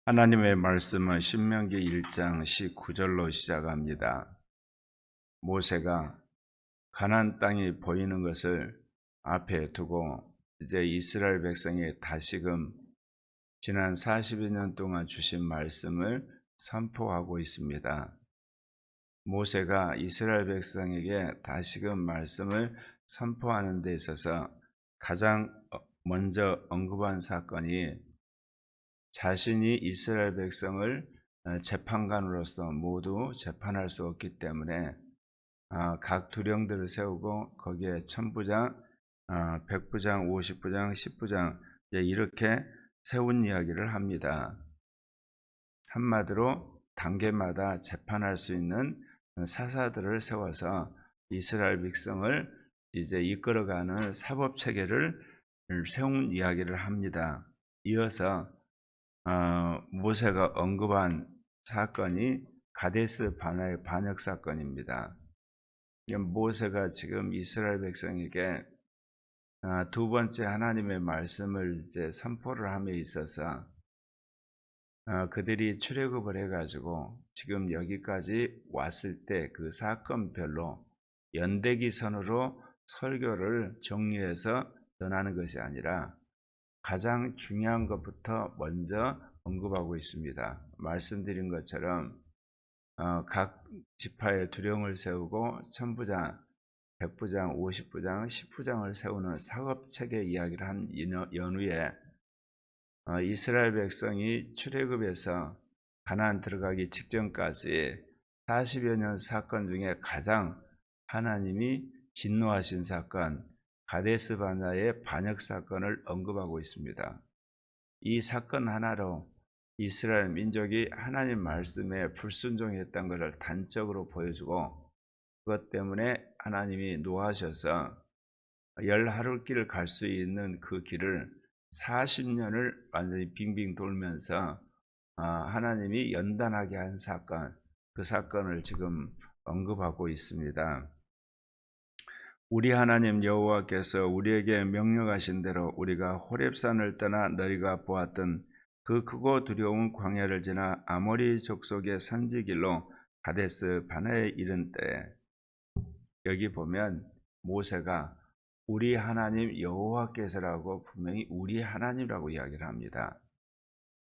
하나님의 말씀은 신명기 1장 19절로 시작합니다. 모세가 가나안 땅이 보이는 것을 앞에 두고 이제 이스라엘 백성이 다시금 지난 40여 년 동안 주신 말씀을 선포하고 있습니다. 모세가 이스라엘 백성에게 다시금 말씀을 선포하는 데 있어서 가장 먼저 언급한 사건이 자신이 이스라엘 백성을 재판관으로서 모두 재판할 수 없기 때문에 각 두령들을 세우고 거기에 천부장, 백부장, 50부장, 10부장 이렇게 세운 이야기를 합니다. 한마디로 단계마다 재판할 수 있는 사사들을 세워서 이스라엘 백성을 이제 이끌어가는 사법 체계를 세운 이야기를 합니다. 이어서 모세가 언급한 사건이 가데스 바네의 반역 사건입니다. 모세가 지금 이스라엘 백성에게 두 번째 하나님의 말씀을 이제 선포를 함에 있어서 그들이 출애굽을 해가지고 지금 여기까지 왔을 때 그 사건별로 연대기선으로 설교를 정리해서 전하는 것이 아니라 가장 중요한 것부터 먼저 언급하고 있습니다. 말씀드린 것처럼 각 지파의 두령을 세우고 천부장, 백부장, 50부장, 10부장을 세우는 사업체계 이야기를 한 연후에 이스라엘 백성이 출애굽에서 가나안 들어가기 직전까지 40여 년 사건 중에 가장 하나님이 진노하신 사건, 가데스 바네의 반역 사건을 언급하고 있습니다. 이 사건 하나로 이스라엘 민족이 하나님 말씀에 불순종했던 것을 단적으로 보여주고 그것 때문에 하나님이 노하셔서 열하루길을 갈 수 있는 그 길을 40년을 완전히 빙빙 돌면서 하나님이 연단하게 한 사건, 그 사건을 지금 언급하고 있습니다. 우리 하나님 여호와께서 우리에게 명령하신 대로 우리가 호렙산을 떠나 너희가 보았던 그 크고 두려운 광야를 지나 아모리 족속의 산지길로 가데스 바네에 이른 때, 여기 보면 모세가 우리 하나님 여호와께서라고 분명히 우리 하나님이라고 이야기를 합니다.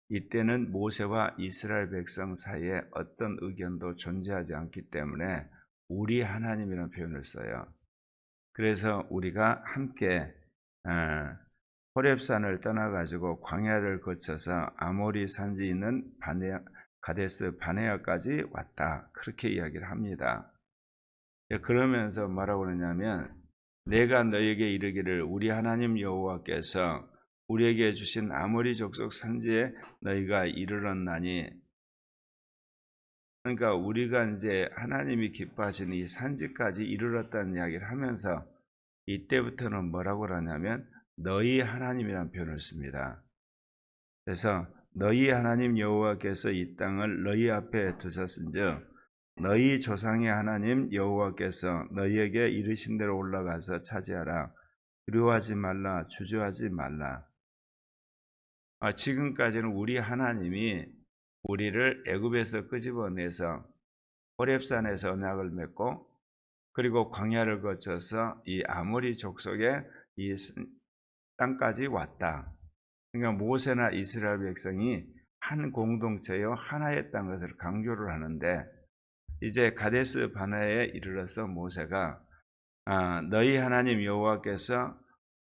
이때는 모세와 이스라엘 백성 사이에 어떤 의견도 존재하지 않기 때문에 우리 하나님이라는 표현을 써요. 그래서 우리가 함께 호렙산을 떠나가지고 광야를 거쳐서 아모리 산지 있는 가데스 바네아까지 왔다, 그렇게 이야기를 합니다. 그러면서 뭐라고 그러냐면 내가 너에게 이르기를 우리 하나님 여호와께서 우리에게 주신 아모리 족속 산지에 너희가 이르렀나니, 그러니까 우리가 이제 하나님이 기뻐하시는 이 산지까지 이르렀다는 이야기를 하면서 이때부터는 뭐라고 하냐면 너희 하나님이라는 표현을 씁니다. 그래서 너희 하나님 여호와께서 이 땅을 너희 앞에 두셨은즉 너희 조상의 하나님 여호와께서 너희에게 이르신 대로 올라가서 차지하라. 두려워하지 말라, 주저하지 말라. 지금까지는 우리 하나님이 우리를 애굽에서 끄집어내서 호렙산에서 언약을 맺고 그리고 광야를 거쳐서 이 아모리 족속의 이 땅까지 왔다. 그러니까 모세나 이스라엘 백성이 한 공동체요 하나의 땅 것을 강조를 하는데, 이제 가데스 바네에 이르러서 모세가 너희 하나님 여호와께서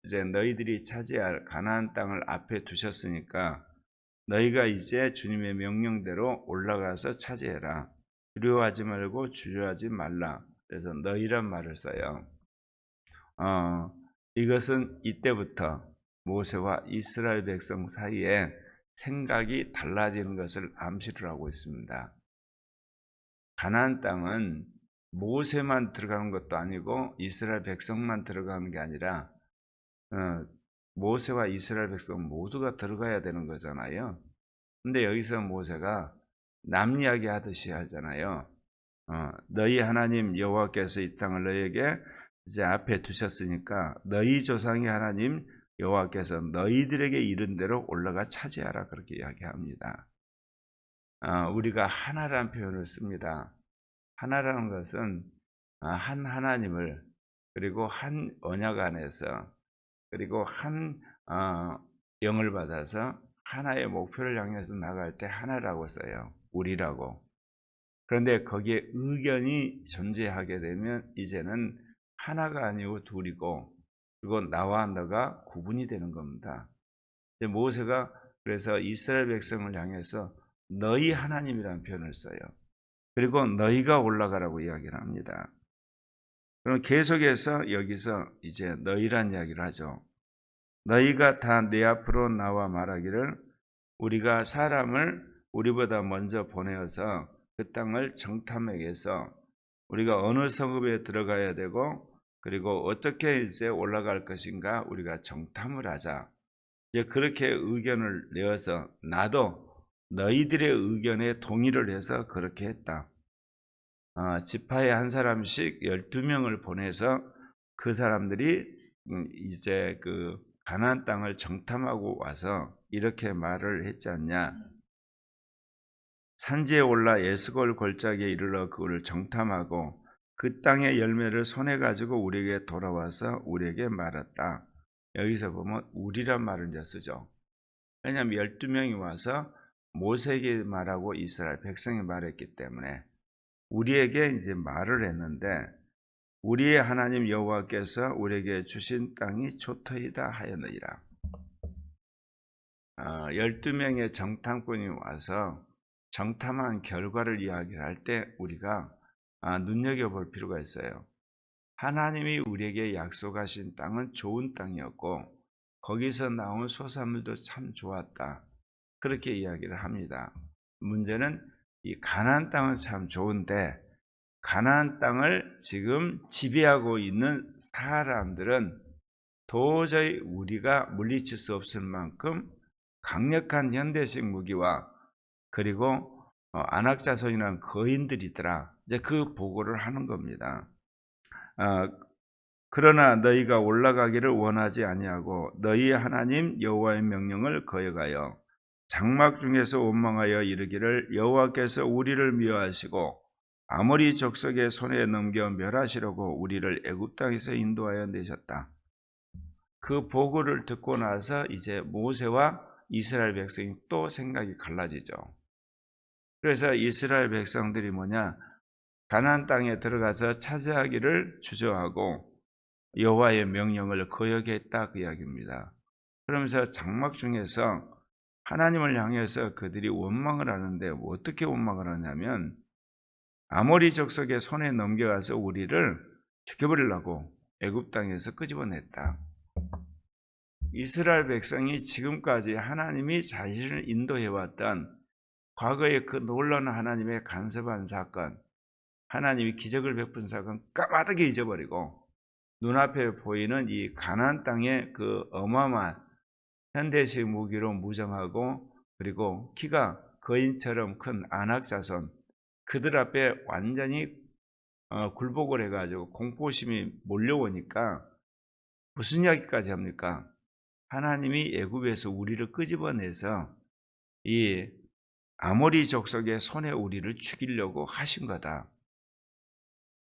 이제 너희들이 차지할 가나안 땅을 앞에 두셨으니까 너희가 이제 주님의 명령대로 올라가서 차지해라. 두려워하지 말고 주저하지 말라. 그래서 너희란 말을 써요. 이것은 이때부터 모세와 이스라엘 백성 사이에 생각이 달라지는 것을 암시를 하고 있습니다. 가나안 땅은 모세만 들어가는 것도 아니고 이스라엘 백성만 들어가는 게 아니라 모세와 이스라엘 백성 모두가 들어가야 되는 거잖아요. 근데 여기서 모세가 남 이야기 하듯이 하잖아요. 너희 하나님 여호와께서 이 땅을 너희에게 이제 앞에 두셨으니까 너희 조상의 하나님 여호와께서 너희들에게 이른 대로 올라가 차지하라, 그렇게 이야기합니다. 우리가 하나라는 표현을 씁니다. 하나라는 것은 한 하나님을, 그리고 한 언약 안에서, 그리고 한 영을 받아서 하나의 목표를 향해서 나갈 때 하나라고 써요. 우리라고. 그런데 거기에 의견이 존재하게 되면 이제는 하나가 아니고 둘이고, 그리고 나와 너가 구분이 되는 겁니다. 이제 모세가 그래서 이스라엘 백성을 향해서 너희 하나님이라는 표현을 써요. 그리고 너희가 올라가라고 이야기를 합니다. 그럼 계속해서 여기서 이제 너희란 이야기를 하죠. 너희가 다 내 앞으로 나와 말하기를 우리가 사람을 우리보다 먼저 보내어서 그 땅을 정탐해서 우리가 어느 성읍에 들어가야 되고, 그리고 어떻게 이제 올라갈 것인가 우리가 정탐을 하자. 이제 그렇게 의견을 내어서 나도 너희들의 의견에 동의를 해서 그렇게 했다. 지파에 한 사람씩 12명을 보내서 그 사람들이 이제 그 가나안 땅을 정탐하고 와서 이렇게 말을 했지 않냐. 산지에 올라 에스골 골짜기에 이르러 그를 정탐하고 그 땅의 열매를 손에 가지고 우리에게 돌아와서 우리에게 말했다. 여기서 보면 우리란 말을 이제 쓰죠. 왜냐하면 12명이 와서 모세에게 말하고 이스라엘 백성이 말했기 때문에 우리에게 이제 말을 했는데, 우리의 하나님 여호와께서 우리에게 주신 땅이 좋더이다 하였느니라. 12명의 정탐꾼이 와서 정탐한 결과를 이야기할 때 우리가 눈여겨볼 필요가 있어요. 하나님이 우리에게 약속하신 땅은 좋은 땅이었고 거기서 나온 소산물도 참 좋았다. 그렇게 이야기를 합니다. 문제는 이 가나안 땅은 참 좋은데 가나안 땅을 지금 지배하고 있는 사람들은 도저히 우리가 물리칠 수 없을 만큼 강력한 현대식 무기와, 그리고 안악자손이라는 거인들이더라. 이제 그 보고를 하는 겁니다. 그러나 너희가 올라가기를 원하지 아니하고 너희 하나님 여호와의 명령을 거역하여 장막 중에서 원망하여 이르기를 여호와께서 우리를 미워하시고 아모리 족속의 손에 넘겨 멸하시려고 우리를 애굽 땅에서 인도하여 내셨다. 그 보고를 듣고 나서 이제 모세와 이스라엘 백성이 또 생각이 갈라지죠. 그래서 이스라엘 백성들이 뭐냐, 가나안 땅에 들어가서 차지하기를 주저하고 여호와의 명령을 거역했다 그 이야기입니다. 그러면서 장막 중에서 하나님을 향해서 그들이 원망을 하는데 어떻게 원망을 하냐면 아모리 족속의 손에 넘겨가서 우리를 죽여버리려고 애굽 땅에서 끄집어냈다. 이스라엘 백성이 지금까지 하나님이 자신을 인도해왔던 과거의 그 놀라운 하나님의 간섭한 사건, 하나님이 기적을 베푼 사건 까마득히 잊어버리고 눈앞에 보이는 이 가나안 땅의 그 어마어마한 현대식 무기로 무장하고, 그리고 키가 거인처럼 큰 안악자손, 그들 앞에 완전히 굴복을 해가지고 공포심이 몰려오니까 무슨 이야기까지 합니까? 하나님이 애굽에서 우리를 끄집어내서 이 아모리 족속의 손에 우리를 죽이려고 하신 거다.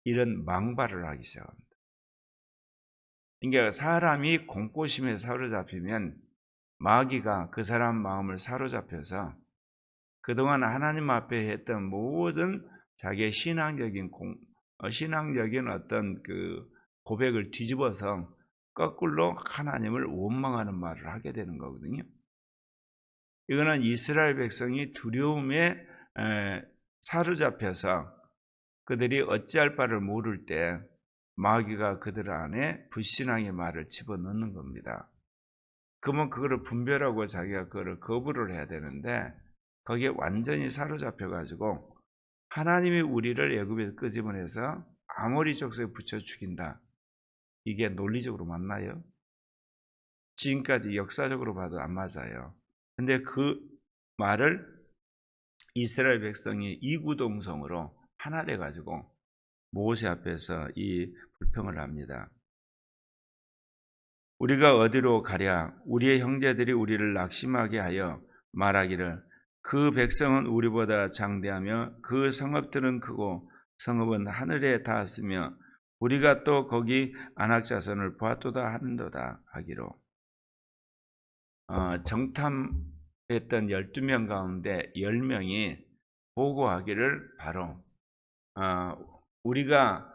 이런 망발을 하기 시작합니다. 그러니까 사람이 공포심에 사로잡히면 마귀가 그 사람 마음을 사로잡혀서 그동안 하나님 앞에 했던 모든 자기의 신앙적인 어떤 그 고백을 뒤집어서 거꾸로 하나님을 원망하는 말을 하게 되는 거거든요. 이거는 이스라엘 백성이 두려움에 사로잡혀서 그들이 어찌할 바를 모를 때 마귀가 그들 안에 불신앙의 말을 집어넣는 겁니다. 그러면 그거를 분별하고 자기가 그거를 거부를 해야 되는데 거기에 완전히 사로잡혀 가지고 하나님이 우리를 애굽에서 끄집어내서 아모리 족속에 붙여 죽인다. 이게 논리적으로 맞나요? 지금까지 역사적으로 봐도 안 맞아요. 근데 그 말을 이스라엘 백성이 이구동성으로 하나 돼 가지고 모세 앞에서 이 불평을 합니다. 우리가 어디로 가랴? 우리의 형제들이 우리를 낙심하게 하여 말하기를 그 백성은 우리보다 장대하며 그 성읍들은 크고 성읍은 하늘에 닿았으며 우리가 또 거기 안악 자손을 보았도다 하는도다 하기로. 정탐했던 12명 가운데 10명이 보고하기를 바로 우리가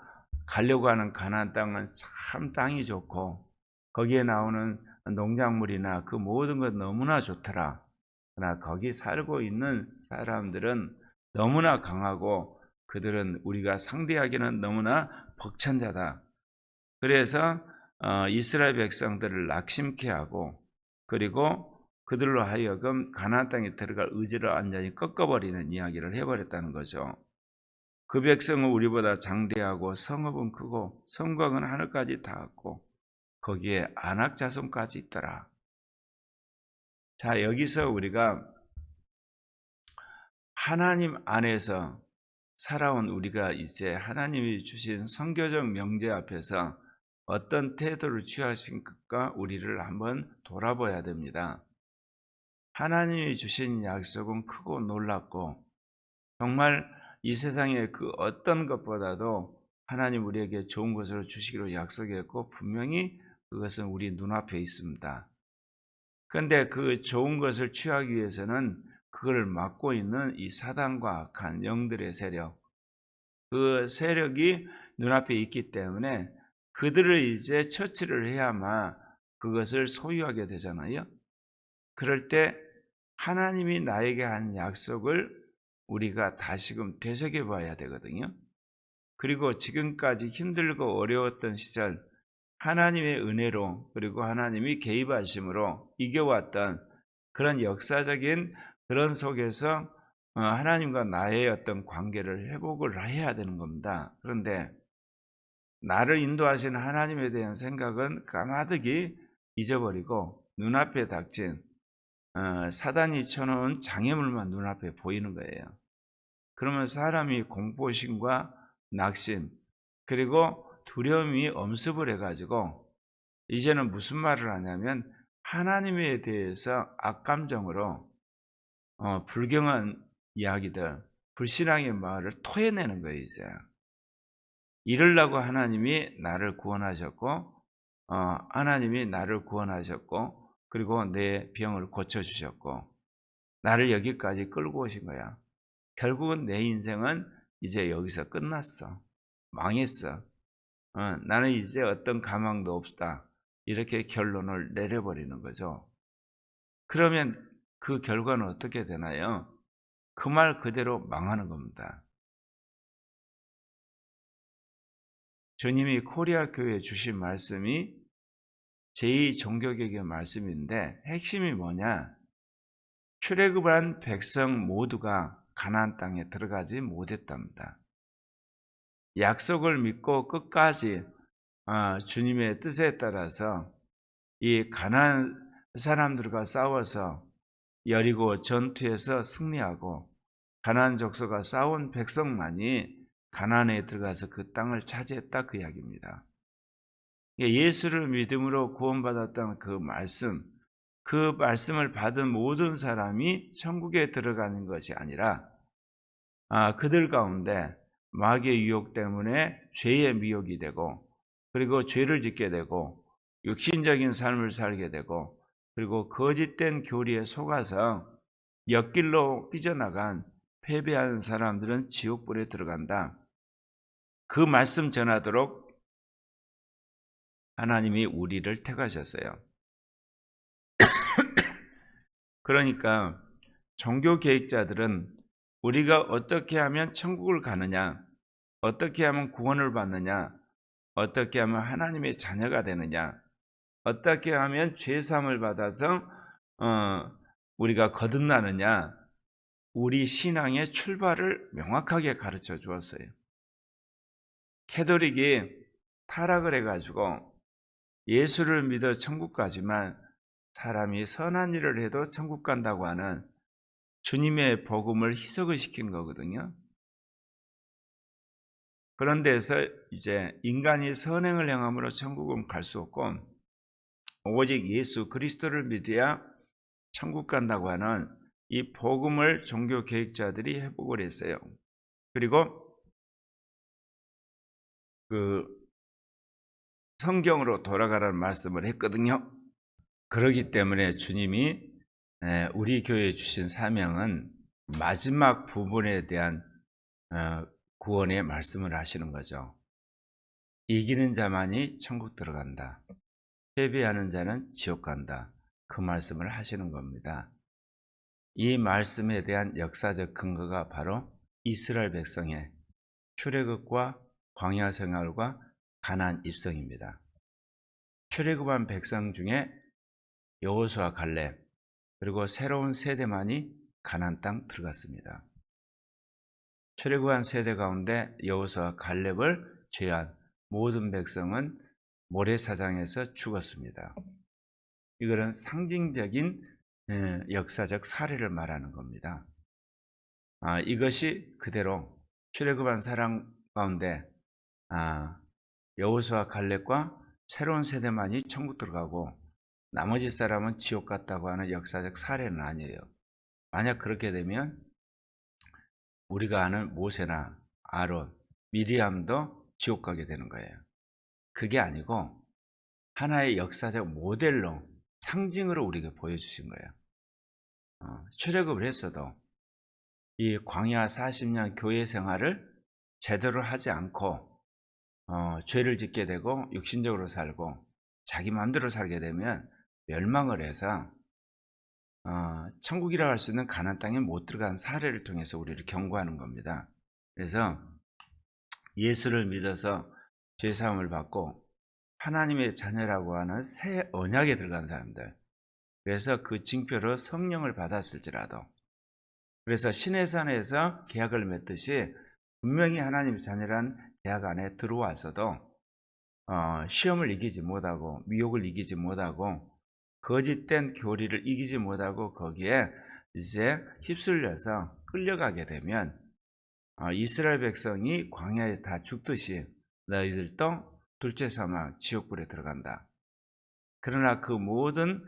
가려고 하는 가나안 땅은 참 땅이 좋고 거기에 나오는 농작물이나 그 모든 것 너무나 좋더라. 그러나 거기 살고 있는 사람들은 너무나 강하고 그들은 우리가 상대하기는 너무나 벅찬 자다. 그래서 이스라엘 백성들을 낙심케 하고 그리고 그들로 하여금 가나안 땅에 들어갈 의지를 완전히 꺾어버리는 이야기를 해버렸다는 거죠. 그 백성은 우리보다 장대하고 성읍은 크고 성곽은 하늘까지 닿았고 거기에 안악 자손까지 있더라. 자, 여기서 우리가 하나님 안에서 살아온 우리가 이제 하나님이 주신 선교적 명제 앞에서 어떤 태도를 취하신가 우리를 한번 돌아봐야 됩니다. 하나님이 주신 약속은 크고 놀랍고 정말 이 세상의 그 어떤 것보다도 하나님 우리에게 좋은 것을 주시기로 약속했고 분명히 그것은 우리 눈앞에 있습니다. 그런데 그 좋은 것을 취하기 위해서는 그걸 막고 있는 이 사단과 악한 영들의 세력, 그 세력이 눈앞에 있기 때문에 그들을 이제 처치를 해야만 그것을 소유하게 되잖아요. 그럴 때 하나님이 나에게 한 약속을 우리가 다시금 되새겨 봐야 되거든요. 그리고 지금까지 힘들고 어려웠던 시절 하나님의 은혜로 그리고 하나님이 개입하심으로 이겨왔던 그런 역사적인 그런 속에서 하나님과 나의 어떤 관계를 회복을 해야 되는 겁니다. 그런데 나를 인도하시는 하나님에 대한 생각은 까마득히 잊어버리고 눈앞에 닥친 사단이 쳐놓은 장애물만 눈앞에 보이는 거예요. 그러면 사람이 공포심과 낙심 그리고 두려움이 엄습을 해가지고 이제는 무슨 말을 하냐면 하나님에 대해서 악감정으로 불경한 이야기들, 불신앙의 말을 토해내는 거예요. 이제 이러려고 하나님이 나를 구원하셨고 하나님이 나를 구원하셨고 그리고 내 병을 고쳐주셨고 나를 여기까지 끌고 오신 거야. 결국은 내 인생은 이제 여기서 끝났어. 망했어. 나는 이제 어떤 가망도 없다. 이렇게 결론을 내려버리는 거죠. 그러면 그 결과는 어떻게 되나요? 그 말 그대로 망하는 겁니다. 주님이 코리아 교회에 주신 말씀이 제2종교개혁의 말씀인데 핵심이 뭐냐? 출애굽한 백성 모두가 가나안 땅에 들어가지 못했답니다. 약속을 믿고 끝까지 주님의 뜻에 따라서 이 가나안 사람들과 싸워서 여리고 전투에서 승리하고 가나안 족속과 싸운 백성만이 가나안에 들어가서 그 땅을 차지했다 그 이야기입니다. 예수를 믿음으로 구원받았던 그 말씀을 받은 모든 사람이 천국에 들어가는 것이 아니라 그들 가운데 마귀의 유혹 때문에 죄의 미혹이 되고 그리고 죄를 짓게 되고 육신적인 삶을 살게 되고 그리고 거짓된 교리에 속아서 옆길로 삐져나간 패배한 사람들은 지옥불에 들어간다. 그 말씀 전하도록 하나님이 우리를 택하셨어요. 그러니까 종교 계획자들은 우리가 어떻게 하면 천국을 가느냐, 어떻게 하면 구원을 받느냐, 어떻게 하면 하나님의 자녀가 되느냐, 어떻게 하면 죄사함을 받아서 우리가 거듭나느냐, 우리 신앙의 출발을 명확하게 가르쳐 주었어요. 캐톨릭이 타락을 해가지고 예수를 믿어 천국 가지만 사람이 선한 일을 해도 천국 간다고 하는 주님의 복음을 희석을 시킨 거거든요. 그런 데서 이제 인간이 선행을 행함으로 천국은 갈 수 없고 오직 예수 그리스도를 믿어야 천국 간다고 하는 이 복음을 종교 개혁자들이 회복을 했어요. 그리고 그 성경으로 돌아가라는 말씀을 했거든요. 그렇기 때문에 주님이 우리 교회에 주신 사명은 마지막 부분에 대한 구원의 말씀을 하시는 거죠. 이기는 자만이 천국 들어간다. 패배하는 자는 지옥 간다. 그 말씀을 하시는 겁니다. 이 말씀에 대한 역사적 근거가 바로 이스라엘 백성의 출애굽과 광야 생활과 가나안 입성입니다. 출애굽한 백성 중에 여호수아 갈렙 그리고 새로운 세대만이 가나안 땅 들어갔습니다. 출애굽한 세대 가운데 여호수아 갈렙을 제외한 모든 백성은 모래사장에서 죽었습니다. 이거는 상징적인 역사적 사례를 말하는 겁니다. 이것이 그대로 출애굽한 사람 가운데 여호수아 갈렙과 새로운 세대만이 천국 들어가고 나머지 사람은 지옥 갔다고 하는 역사적 사례는 아니에요. 만약 그렇게 되면 우리가 아는 모세나 아론, 미리암도 지옥 가게 되는 거예요. 그게 아니고 하나의 역사적 모델로 상징으로 우리에게 보여주신 거예요. 출애굽을 했어도 이 광야 40년 교회 생활을 제대로 하지 않고 죄를 짓게 되고 육신적으로 살고 자기 마음대로 살게 되면 멸망을 해서 천국이라고 할 수 있는 가나안 땅에 못 들어간 사례를 통해서 우리를 경고하는 겁니다. 그래서 예수를 믿어서 죄사함을 받고 하나님의 자녀라고 하는 새 언약에 들어간 사람들, 그래서 그 징표로 성령을 받았을지라도, 그래서 시내산에서 계약을 맺듯이 분명히 하나님의 자녀란 계약 안에 들어와서도 시험을 이기지 못하고 미혹을 이기지 못하고 거짓된 교리를 이기지 못하고 거기에 이제 휩쓸려서 끌려가게 되면 이스라엘 백성이 광야에 다 죽듯이 너희들도 둘째 사막 지옥불에 들어간다. 그러나 그 모든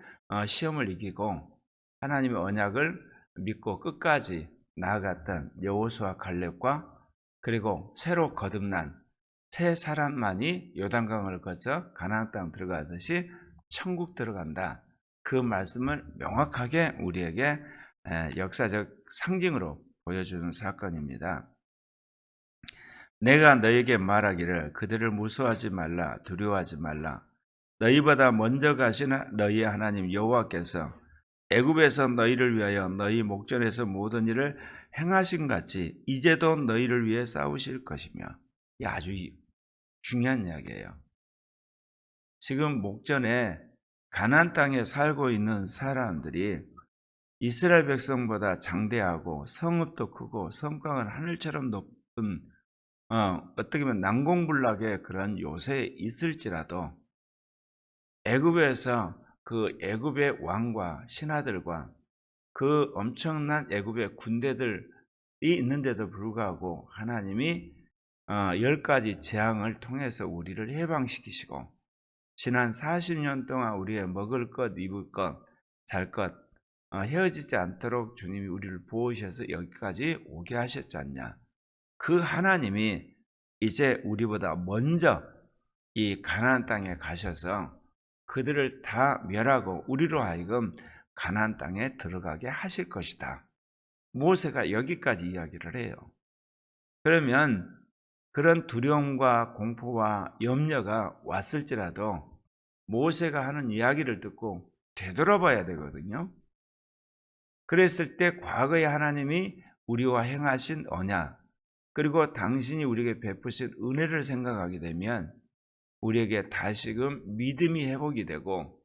시험을 이기고 하나님의 언약을 믿고 끝까지 나아갔던 여호수아 갈렙과 그리고 새로 거듭난 새 사람만이 요단강을 거쳐 가나안 땅 들어가듯이 천국 들어간다. 그 말씀을 명확하게 우리에게 역사적 상징으로 보여주는 사건입니다. 내가 너에게 말하기를 그들을 무서워하지 말라, 두려워하지 말라. 너희보다 먼저 가신 너희 하나님 여호와께서 애굽에서 너희를 위하여 너희 목전에서 모든 일을 행하신 같이 이제도 너희를 위해 싸우실 것이며. 이 아주 중요한 이야기예요. 지금 목전에 가나안 땅에 살고 있는 사람들이 이스라엘 백성보다 장대하고 성읍도 크고 성곽은 하늘처럼 높은 어떻게 보면 난공불락의 그런 요새에 있을지라도 애굽에서 그 애굽의 왕과 신하들과 그 엄청난 애굽의 군대들이 있는데도 불구하고 하나님이 10가지 재앙을 통해서 우리를 해방시키시고 지난 40년 동안 우리의 먹을 것, 입을 것, 잘 것 헤어지지 않도록 주님이 우리를 보호하셔서 여기까지 오게 하셨지 않냐. 그 하나님이 이제 우리보다 먼저 이 가나안 땅에 가셔서 그들을 다 멸하고 우리로 하여금 가나안 땅에 들어가게 하실 것이다. 모세가 여기까지 이야기를 해요. 그러면 그런 두려움과 공포와 염려가 왔을지라도 모세가 하는 이야기를 듣고 되돌아봐야 되거든요. 그랬을 때 과거에 하나님이 우리와 행하신 언약, 그리고 당신이 우리에게 베푸신 은혜를 생각하게 되면 우리에게 다시금 믿음이 회복이 되고,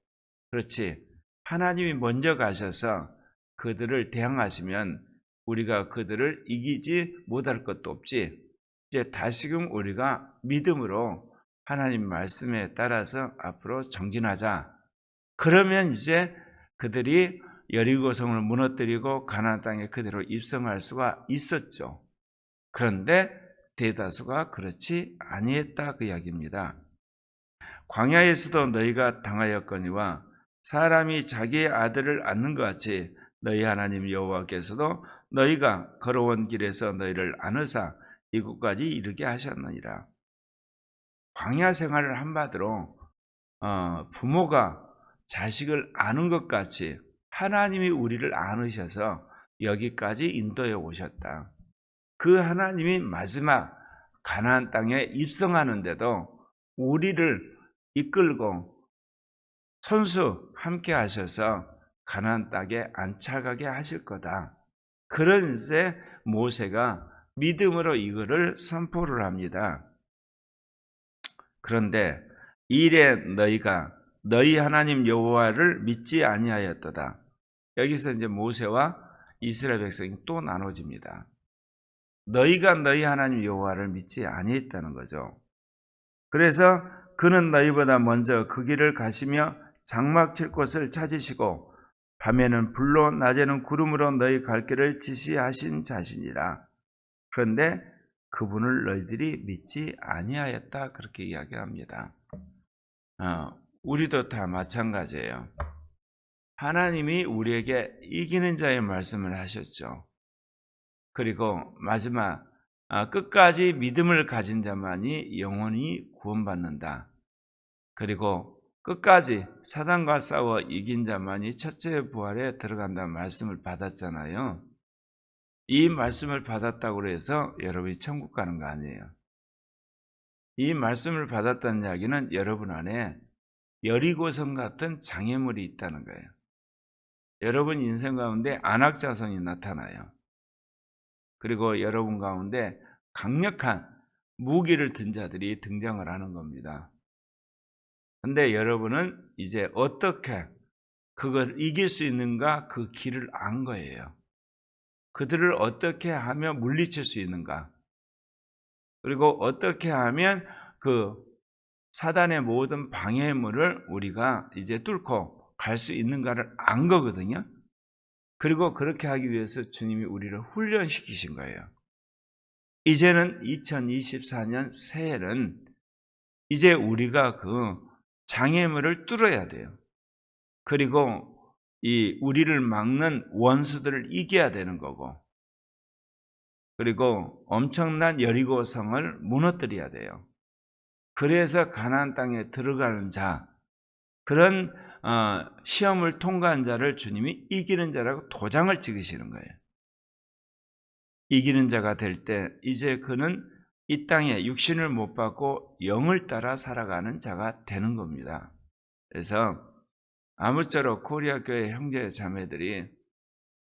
그렇지, 하나님이 먼저 가셔서 그들을 대항하시면 우리가 그들을 이기지 못할 것도 없지. 이제 다시금 우리가 믿음으로 하나님 말씀에 따라서 앞으로 정진하자. 그러면 이제 그들이 여리고성을 무너뜨리고 가나안 땅에 그대로 입성할 수가 있었죠. 그런데 대다수가 그렇지 아니했다 그 이야기입니다. 광야에서도 너희가 당하였거니와 사람이 자기의 아들을 낳는 것 같이 너희 하나님 여호와께서도 너희가 걸어온 길에서 너희를 안으사 이곳까지 이르게 하셨느니라. 광야 생활을 한마디로 부모가 자식을 아는 것 같이 하나님이 우리를 안으셔서 여기까지 인도해 오셨다. 그 하나님이 마지막 가나안 땅에 입성하는데도 우리를 이끌고 손수 함께 하셔서 가나안 땅에 안착하게 하실 거다. 그런 새 모세가 믿음으로 이거를 선포를 합니다. 그런데 이래 너희가 너희 하나님 여호와를 믿지 아니하였도다. 여기서 이제 모세와 이스라엘 백성이 또 나눠집니다. 너희가 너희 하나님 여호와를 믿지 아니했다는 거죠. 그래서 그는 너희보다 먼저 그 길을 가시며 장막 칠 곳을 찾으시고 밤에는 불로 낮에는 구름으로 너희 갈 길을 지시하신 자신이라. 그런데 그분을 너희들이 믿지 아니하였다, 그렇게 이야기합니다. 우리도 다 마찬가지예요. 하나님이 우리에게 이기는 자의 말씀을 하셨죠. 그리고 마지막 끝까지 믿음을 가진 자만이 영원히 구원받는다. 그리고 끝까지 사단과 싸워 이긴 자만이 첫째 부활에 들어간다는 말씀을 받았잖아요. 이 말씀을 받았다고 해서 여러분이 천국 가는 거 아니에요. 이 말씀을 받았다는 이야기는 여러분 안에 여리고성 같은 장애물이 있다는 거예요. 여러분 인생 가운데 안악자손이 나타나요. 그리고 여러분 가운데 강력한 무기를 든 자들이 등장을 하는 겁니다. 근데 여러분은 이제 어떻게 그걸 이길 수 있는가, 그 길을 안 거예요. 그들을 어떻게 하면 물리칠 수 있는가, 그리고 어떻게 하면 그 사단의 모든 방해물을 우리가 이제 뚫고 갈 수 있는가를 안 거거든요. 그리고 그렇게 하기 위해서 주님이 우리를 훈련시키신 거예요. 이제는 2024년 새해는 이제 우리가 그 장애물을 뚫어야 돼요. 그리고 이 우리를 막는 원수들을 이겨야 되는 거고, 그리고 엄청난 여리고성을 무너뜨려야 돼요. 그래서 가나안 땅에 들어가는 자, 그런 시험을 통과한 자를 주님이 이기는 자라고 도장을 찍으시는 거예요. 이기는 자가 될 때 이제 그는 이 땅에 육신을 못 받고 영을 따라 살아가는 자가 되는 겁니다. 그래서 아무쪼록 코리아 교회 형제 자매들이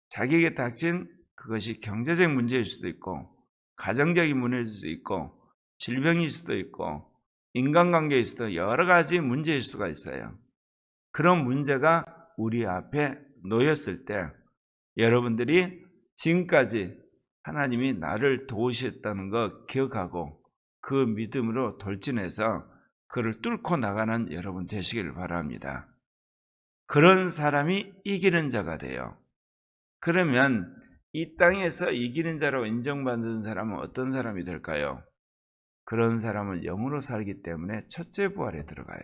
자기에게 닥친 그것이 경제적 문제일 수도 있고, 가정적인 문제일 수도 있고, 질병일 수도 있고, 인간관계일 수도 여러 가지 문제일 수가 있어요. 그런 문제가 우리 앞에 놓였을 때 여러분들이 지금까지 하나님이 나를 도우셨다는 거 기억하고 그 믿음으로 돌진해서 그를 뚫고 나가는 여러분 되시기를 바랍니다. 그런 사람이 이기는 자가 돼요. 그러면 이 땅에서 이기는 자로 인정받는 사람은 어떤 사람이 될까요? 그런 사람은 영으로 살기 때문에 첫째 부활에 들어가요.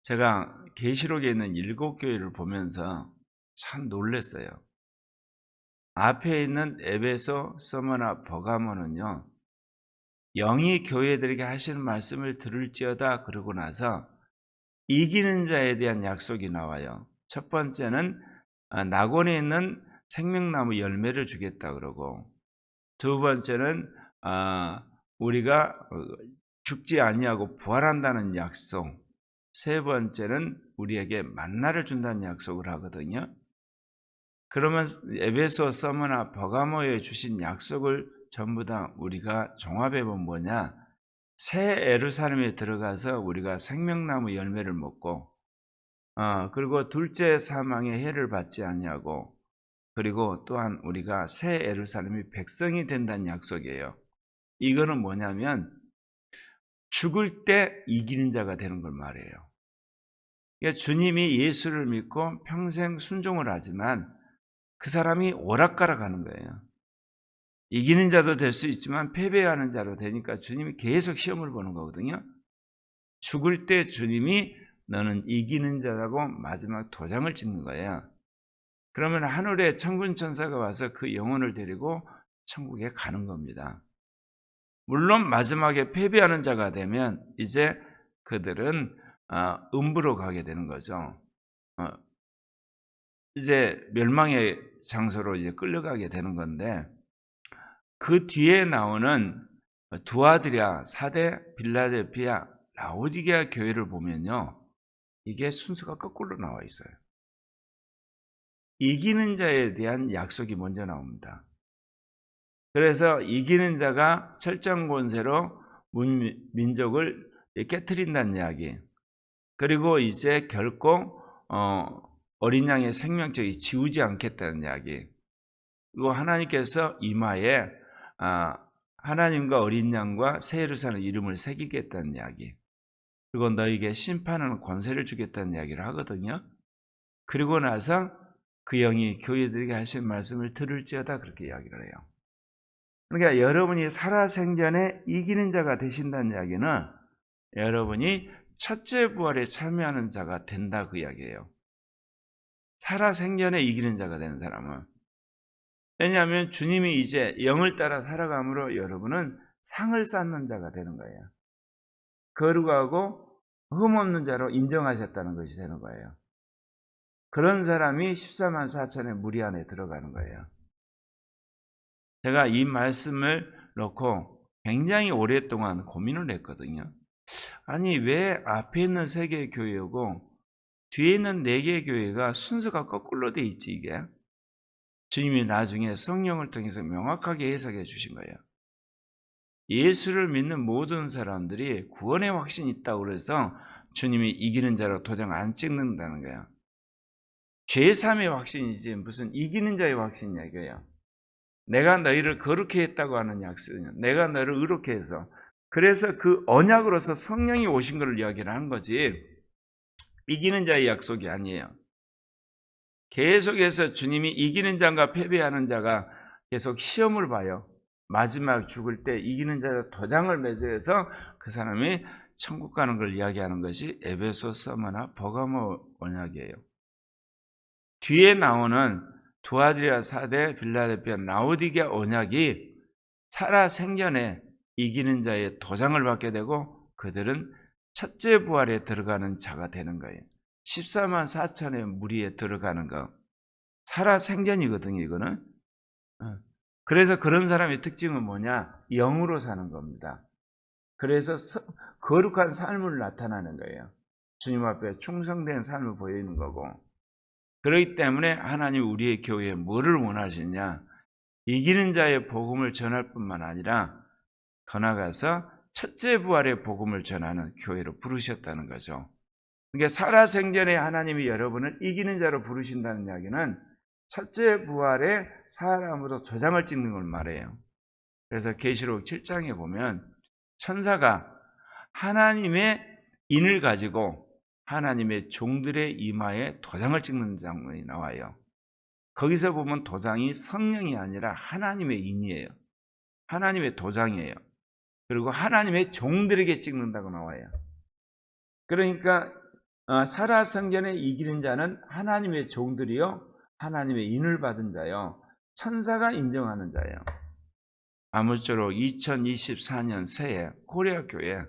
제가 계시록에 있는 7교회를 보면서 참 놀랐어요. 앞에 있는 에베소, 서머나 버가모는요, 영이 교회들에게 하시는 말씀을 들을지어다 그러고 나서 이기는 자에 대한 약속이 나와요. 첫 번째는 낙원에 있는 생명나무 열매를 주겠다 그러고, 두 번째는 우리가 죽지 아니하고 부활한다는 약속, 세 번째는 우리에게 만나를 준다는 약속을 하거든요. 그러면 에베소, 서머나 버가모에 주신 약속을 전부 다 우리가 종합해보면 뭐냐? 새 예루살렘에 들어가서 우리가 생명나무 열매를 먹고, 그리고 둘째 사망의 해를 받지 아니하고, 그리고 또한 우리가 새 예루살렘이 백성이 된다는 약속이에요. 이거는 뭐냐면 죽을 때 이기는 자가 되는 걸 말해요. 그러니까 주님이 예수를 믿고 평생 순종을 하지만 그 사람이 오락가락 하는 거예요. 이기는 자도 될 수 있지만 패배하는 자로 되니까 주님이 계속 시험을 보는 거거든요. 죽을 때 주님이 너는 이기는 자라고 마지막 도장을 찍는 거예요. 그러면 하늘에 천군 천사가 와서 그 영혼을 데리고 천국에 가는 겁니다. 물론 마지막에 패배하는 자가 되면 이제 그들은 음부로 가게 되는 거죠. 이제 멸망의 장소로 이제 끌려가게 되는 건데, 그 뒤에 나오는 두아드리아, 사대, 빌라델피아, 라오디게아 교회를 보면요, 이게 순서가 거꾸로 나와 있어요. 이기는 자에 대한 약속이 먼저 나옵니다. 그래서 이기는 자가 철장 권세로 민족을 깨트린다는 이야기, 그리고 이제 결코 어린 양의 생명책이 지우지 않겠다는 이야기, 그리고 하나님께서 이마에 하나님과 어린 양과 새 예루살렘 이름을 새기겠다는 이야기, 그리고 너에게 심판하는 권세를 주겠다는 이야기를 하거든요. 그리고 나서 그 영이 교회들에게 하신 말씀을 들을지어다, 그렇게 이야기를 해요. 그러니까 여러분이 살아생전에 이기는 자가 되신다는 이야기는 여러분이 첫째 부활에 참여하는 자가 된다, 그 이야기예요. 살아생전에 이기는 자가 되는 사람은. 왜냐하면 주님이 이제 영을 따라 살아감으로 여러분은 상을 쌓는 자가 되는 거예요. 거룩하고 흠없는 자로 인정하셨다는 것이 되는 거예요. 그런 사람이 14만 4천의 무리 안에 들어가는 거예요. 제가 이 말씀을 놓고 굉장히 오랫동안 고민을 했거든요. 아니, 왜 앞에 있는 3개의 교회고 뒤에 있는 4개의 교회가 순서가 거꾸로 돼 있지, 이게? 주님이 나중에 성령을 통해서 명확하게 해석해 주신 거예요. 예수를 믿는 모든 사람들이 구원의 확신이 있다고 그래서 주님이 이기는 자로 도장 안 찍는다는 거예요. 죄삼의 확신이지 무슨 이기는 자의 확신이냐, 이거예요. 내가 너희를 거룩히 했다고 하는 약속이냐, 내가 너를 의롭게 해서, 그래서 그 언약으로서 성령이 오신 것을 이야기를 한 거지, 이기는 자의 약속이 아니에요. 계속해서 주님이 이기는 자가 패배하는 자가 계속 시험을 봐요. 마지막 죽을 때 이기는 자가 도장을 맺어서 그 사람이 천국 가는 걸 이야기하는 것이 에베소 서머나 버가모 언약이에요. 뒤에 나오는 두아드리아, 사대, 빌라델피아, 라오디게아 언약이 살아생전에 이기는 자의 도장을 받게 되고 그들은 첫째 부활에 들어가는 자가 되는 거예요. 14만 4천의 무리에 들어가는 거. 살아생전이거든요, 이거는. 그래서 그런 사람의 특징은 뭐냐? 영으로 사는 겁니다. 그래서 거룩한 삶을 나타나는 거예요. 주님 앞에 충성된 삶을 보이는 거고. 그렇기 때문에 하나님 우리의 교회에 뭐를 원하시냐? 이기는 자의 복음을 전할 뿐만 아니라 더 나아가서 첫째 부활의 복음을 전하는 교회로 부르셨다는 거죠. 그러니까 살아생전에 하나님이 여러분을 이기는 자로 부르신다는 이야기는 첫째 부활의 사람으로 도장을 찍는 걸 말해요. 그래서 계시록 7장에 보면 천사가 하나님의 인을 가지고 하나님의 종들의 이마에 도장을 찍는 장면이 나와요. 거기서 보면 도장이 성령이 아니라 하나님의 인이에요. 하나님의 도장이에요. 그리고 하나님의 종들에게 찍는다고 나와요. 그러니까 살아생전에 이기는 자는 하나님의 종들이요, 하나님의 인을 받은 자요, 천사가 인정하는 자예요. 아무쪼록 2024년 새해 코리아 교회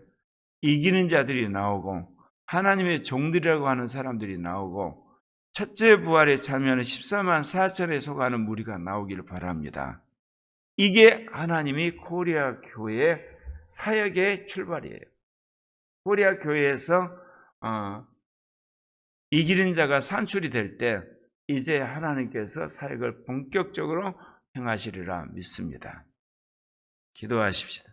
이기는 자들이 나오고 하나님의 종들이라고 하는 사람들이 나오고 첫째 부활에 참여하는 14만 4천에 속하는 무리가 나오기를 바랍니다. 이게 하나님이 코리아 교회의 사역의 출발이에요. 코리아 교회에서 이기는 자가 산출이 될 때 이제 하나님께서 사역을 본격적으로 행하시리라 믿습니다. 기도하십시다.